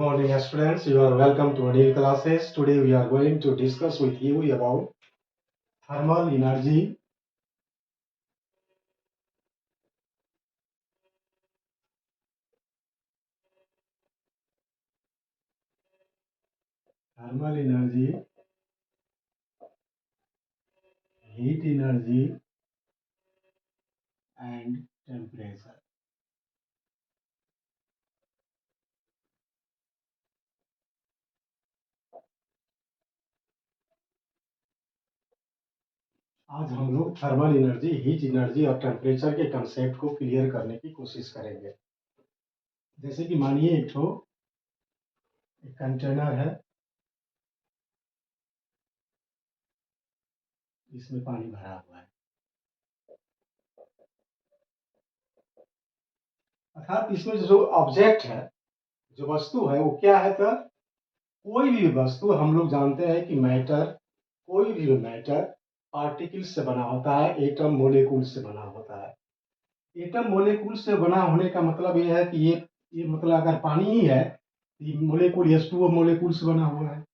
Morning students, you are welcome to Anil classes. Today we are going to discuss with you about thermal energy. Thermal energy, heat energy and temperature. आज हम लोग thermal energy, heat energy और temperature के concept को clear करने की कोशिश करेंगे। जैसे कि मानिए एक कंटेनर है, इसमें पानी भरा हुआ है, अर्थात इसमें जो ऑब्जेक्ट है, जो वस्तु है वो क्या है? तो कोई भी वस्तु, हम लोग जानते हैं कि मैटर, कोई भी मैटर पार्टिकल से बना होता है, एटम मोलेकुल से बना होता है। एटम मोलेकुल से बना होने का मतलब ये है कि ये मतलब अगर पानी ही है, ये मोलेकुल H2O मोलेकुल से बना हुआ है,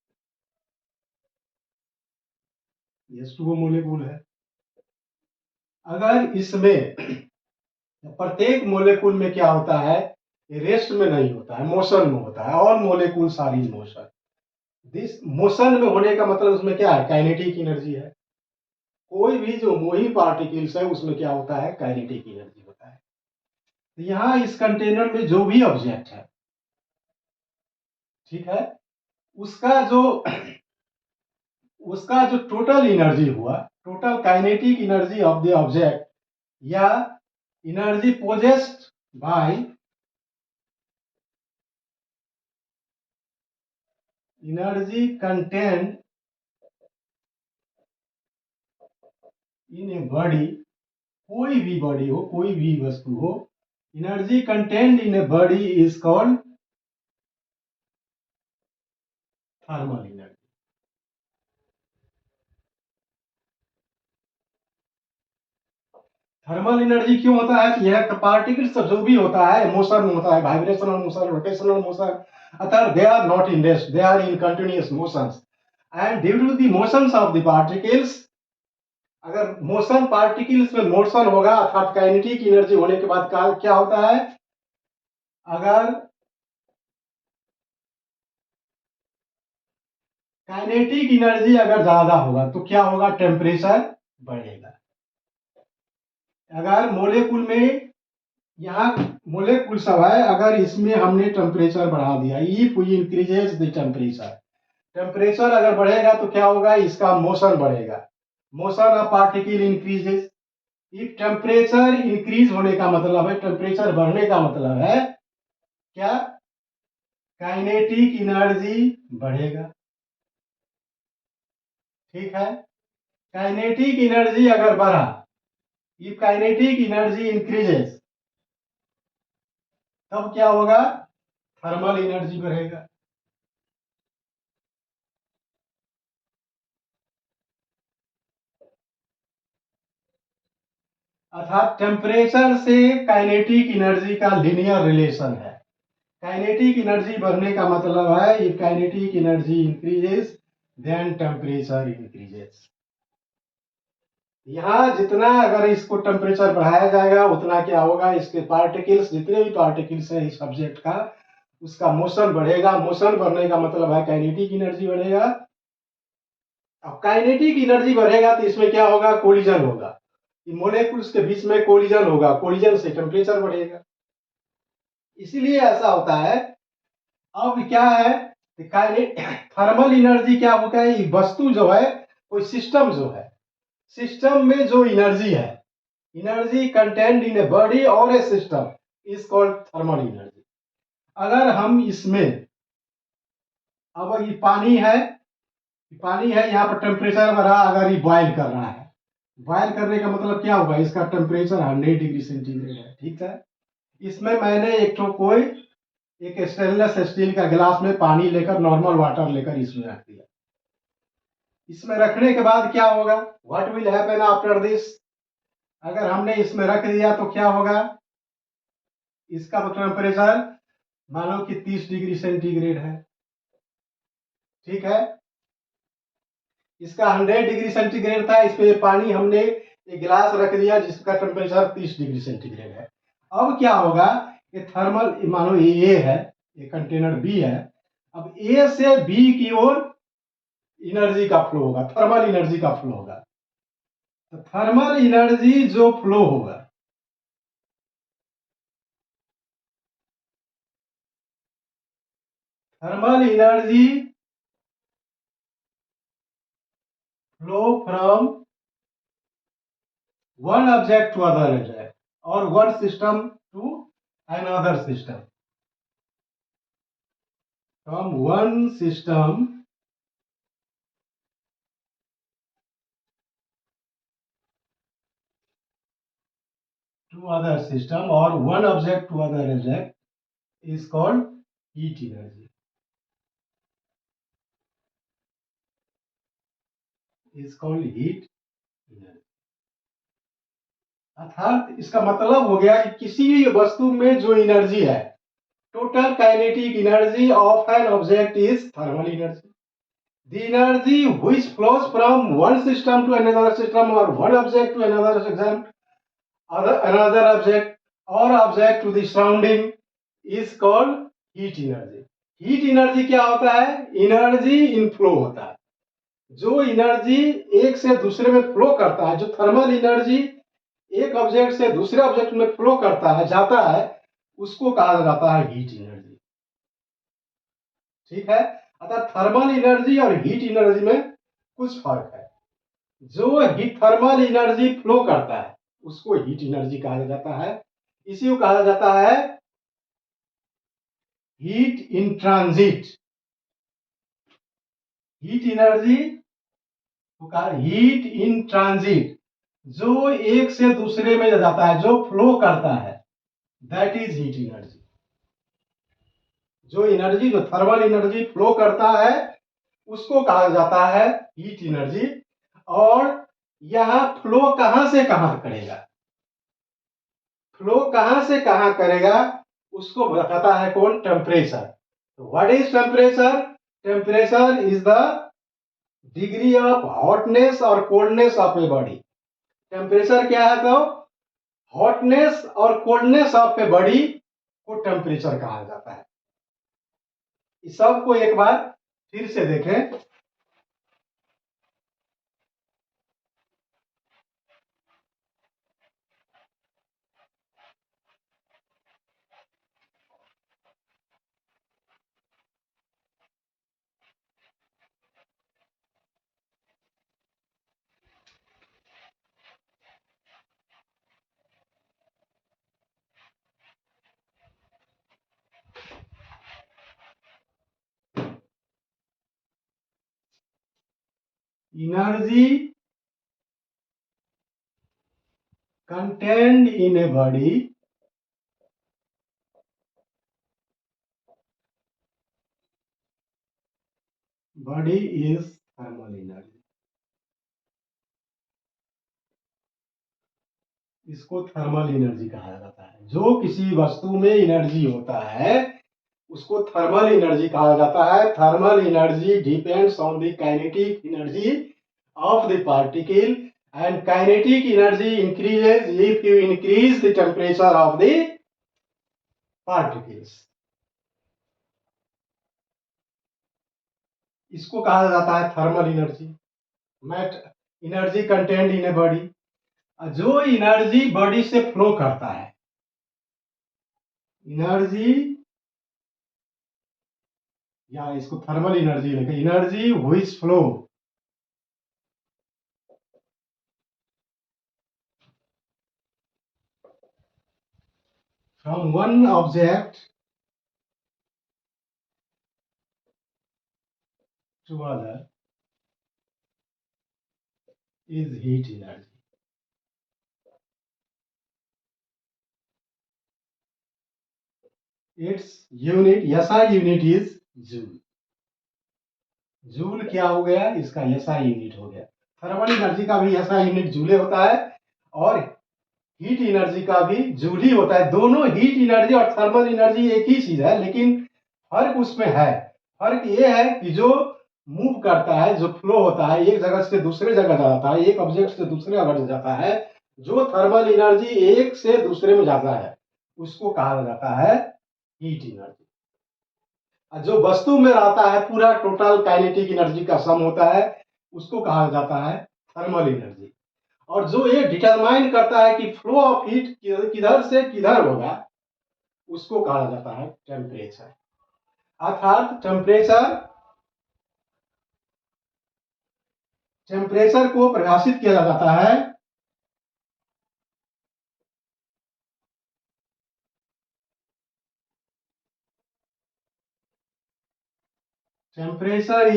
H2O मोलेकुल है। अगर इसमें प्रत्येक मोलेकुल में क्या होता है, रेस्ट में नहीं होता है, मोशन में होता है, और मोलेकुल सारी मोशन। दिस मोशन में होने का मतलब उसमें क्या है? काइनेटिक एनर्जी है। कोई भी जो मूविंग पार्टिकल्स है उसमें क्या होता है? काइनेटिक एनर्जी होता है। तो यहाँ इस कंटेनर में जो भी ऑब्जेक्ट है, ठीक है, उसका जो टोटल एनर्जी हुआ, total kinetic energy of the object, या energy possessed by energy content in a body, कोई भी बॉडी हो, कोई भी वस्तु हो, energy content in a body is called thermal energy. Thermal energy क्यों होता है? कि यह पार्टिकल्स जो भी होता है, मोशन होता है, वाइब्रेशनल मोशन, रोटेशनल मोशन, अर्थात they are not in rest, they are in continuous motions, and due to the motions of the particles, अगर मोशन पार्टिकल्स में मोशन होगा, अर्थात काइनेटिक एनर्जी होने के बाद क्या होता है? अगर काइनेटिक एनर्जी अगर ज्यादा होगा तो क्या होगा? टेम्परेचर बढ़ेगा। अगर मोलेकुल में, यहाँ मोलेकुल सब है, अगर इसमें हमने टेम्परेचर बढ़ा दिया, if we increases the temperature, temperature अगर बढ़ेगा तो क्या होगा? इसका मोशन बढ़ेगा, motion of particle increases. If temperature increase होने का मतलब है, टेम्परेचर बढ़ने का मतलब है क्या? काइनेटिक एनर्जी बढ़ेगा। ठीक है, काइनेटिक एनर्जी अगर बढ़ा, इफ काइनेटिक एनर्जी इंक्रीजेस, तब क्या होगा? थर्मल एनर्जी बढ़ेगा। अर्थात टेम्परेचर से काइनेटिक एनर्जी का लीनियर रिलेशन है। काइनेटिक एनर्जी बढ़ने का मतलब है if kinetic energy increases then temperature increases. यहाँ जितना अगर इसको टेम्परेचर बढ़ाया जाएगा उतना क्या होगा? इसके पार्टिकल्स, जितने भी पार्टिकल्स है इस सब्जेक्ट का, उसका मोशन बढ़ेगा। मोशन बढ़ने का मतलब है काइनेटिक एनर्जी बढ़ेगा। अब काइनेटिक एनर्जी बढ़ेगा तो इसमें क्या होगा? कोलिजन होगा, मोलेकुल्स के बीच में कोलिजन होगा, कोलिजन से टेम्परेचर बढ़ेगा। इसीलिए ऐसा होता है। अब क्या है? थर्मल एनर्जी क्या होता है? वस्तु जो है, कोई सिस्टम जो है, सिस्टम में जो एनर्जी है, energy content in a body और a system is called thermal energy. अगर हम इसमें, अब ये पानी है, यहाँ पर टेम्परेचर बढ़ा, अगर ये बॉयल कर रहा है, बॉयल करने का मतलब क्या होगा? इसका टेम्परेचर 100 डिग्री सेंटीग्रेड है। ठीक है, इसमें मैंने एक स्टेनलेस स्टील का गिलास में पानी लेकर, नॉर्मल वाटर लेकर इसमें रख दिया। इसमें रखने के बाद क्या होगा? What will happen after this? अगर हमने इसमें रख दिया तो क्या होगा? इसका तो टेम्परेचर मानो कि 30 डिग्री सेंटीग्रेड है, ठीक है। इसका 100 डिग्री सेंटीग्रेड था, इस पे पानी हमने एक गिलास रख दिया जिसका टेम्परेचर 30 डिग्री सेंटीग्रेड है। अब क्या होगा कि थर्मल, मानो ये है, ये कंटेनर बी है, अब ए से बी की ओर एनर्जी का फ्लो होगा, थर्मल एनर्जी का फ्लो होगा। तो थर्मल एनर्जी जो फ्लो होगा, thermal energy flow from one object to other object or one system to another system, from one system to other system or one object to other object is called heat energy, is called heat energy। अर्थात इसका मतलब हो गया कि किसी भी वस्तु में जो एनर्जी है, total kinetic energy of an object is thermal energy। The energy which flows from one system to another system or one object to another system, another object or object to the surrounding is called heat energy। heat energy क्या होता है? Energy in flow होता है, जो energy एक से दूसरे में फ्लो करता है, जो थर्मल एनर्जी एक ऑब्जेक्ट से दूसरे ऑब्जेक्ट में फ्लो करता है, जाता है, उसको कहा जाता है हीट एनर्जी, ठीक है। अतः थर्मल एनर्जी और हीट एनर्जी में कुछ फर्क है। जो हीट थर्मल एनर्जी फ्लो करता है उसको हीट एनर्जी कहा जाता है। इसी को कहा जाता है heat in transit. Heat energy heat in transit, जो एक से दूसरे में जाता है, जो फ्लो करता है, दैट इज हीट एनर्जी। जो एनर्जी, जो थर्मल एनर्जी फ्लो करता है उसको कहा जाता है हीट एनर्जी। और यह फ्लो कहां से कहां करेगा, फ्लो कहां से कहां करेगा उसको बताता है कौन? Temperature. What is temperature? Temperature is the degree of hotness और coldness of a body. Temperature क्या है? तो हॉटनेस और कोल्डनेस ऑफ ए बॉडी को टेम्परेचर कहा जाता है। इस सब को एक बार फिर से देखें। Energy contained in a body is thermal energy। इसको थर्मल एनर्जी कहा जाता है। जो किसी वस्तु में एनर्जी होता है उसको थर्मल एनर्जी कहा जाता है। Thermal energy depends on the kinetic energy of the particle and kinetic energy increases if you increase the temperature of the particles। इसको कहा जाता है थर्मल एनर्जी। मैट energy contained in a body, जो energy body से flow करता है, energy, या इसको थर्मल एनर्जी लिखे, energy which flow from one object to other is heat energy। its unit, SI unit is joule। Joule क्या हो गया? इसका SI यूनिट हो गया। थर्मल एनर्जी का भी SI यूनिट जूले होता है और हीट एनर्जी का भी जूल ही होता है। दोनों हीट एनर्जी और थर्मल एनर्जी एक ही चीज है, लेकिन फर्क उसमें है। फर्क ये है कि जो मूव करता है, जो फ्लो होता है, एक जगह से दूसरे जगह जाता है, एक ऑब्जेक्ट से दूसरे जगह जाता है, जो थर्मल एनर्जी एक से दूसरे में जाता है उसको कहा जाता है हीट एनर्जी। जो वस्तु में रहता है, पूरा टोटल काइनेटिक एनर्जी का सम होता है, उसको कहा जाता है थर्मल एनर्जी। और जो ये डिटरमाइन करता है कि फ्लो ऑफ हीट किधर से किधर होगा, उसको कहा जाता है टेम्परेचर। अर्थात टेम्परेचर को परिभाषित किया जाता है temperature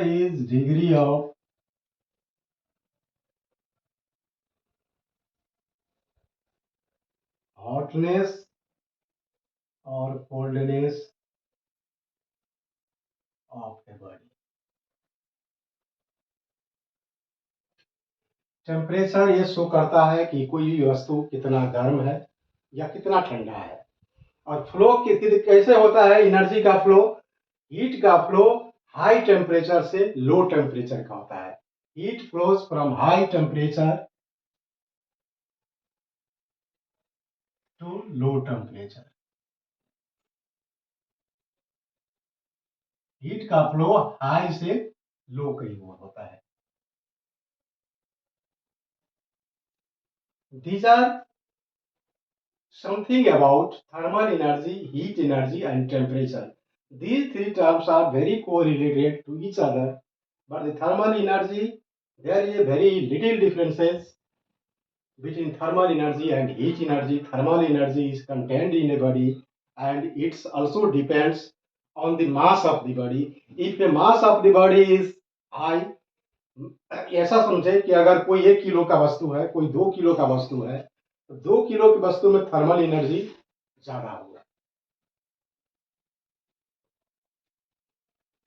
is degree of hotness और coldness of the body. Temperature ये शो करता है कि कोई भी वस्तु कितना गर्म है या कितना ठंडा है। और फ्लो कैसे होता है, एनर्जी का फ्लो, हीट का फ्लो हाई टेम्परेचर से लो टेम्परेचर का होता है। Heat flows from high temperature to low temperature. Heat का फ्लो हाई से लो कई ओर होता है। These are something about thermal energy, heat energy, and temperature. These three terms are very correlated to each other, but the thermal energy, there is a very little differences between thermal energy and heat energy. Thermal energy is contained in a body, and it also depends on the mass of the body. If the mass of the body is high, ऐसा समझे कि अगर कोई 1 kilo का वस्तु है, कोई 2 kilo का वस्तु है, तो 2 किलो की वस्तु में थर्मल एनर्जी ज्यादा होगा।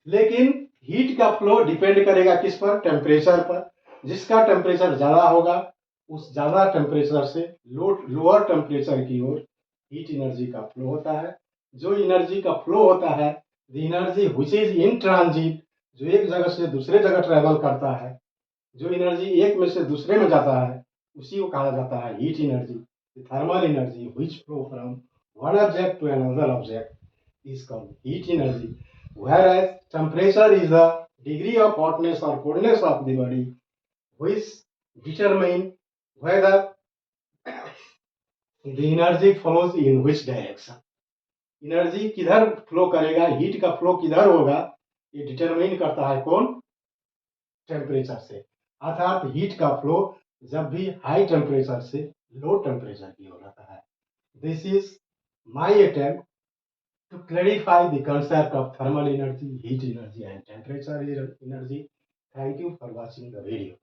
लेकिन हीट का फ्लो डिपेंड करेगा किस पर, टेम्परेचर पर। जिसका टेम्परेचर ज्यादा होगा, उस ज्यादा टेम्परेचर से लोअर टेम्परेचर की ओर हीट एनर्जी का फ्लो होता है। जो एनर्जी का फ्लो होता है, the energy which is in transit, जो एक जगह से दूसरे जगह ट्रेवल करता है, जो एनर्जी एक में से दूसरे में जाता है, उसी को कहा जाता है heat energy. Thermal energy which flow from one object to another object is called heat energy, whereas temperature is the degree of hotness or coldness of the body, which determine whether the energy flows in which direction. Energy किधर flow करेगा, heat का flow किधर होगा, ये determine करता है कौन, temperature से। अर्थात हीट का फ्लो जब भी हाई टेम्परेचर से लो टेम्परेचर की ओर आता है। This is my attempt to clarify the concept of thermal energy, heat energy, and temperature energy. Thank you for watching the video.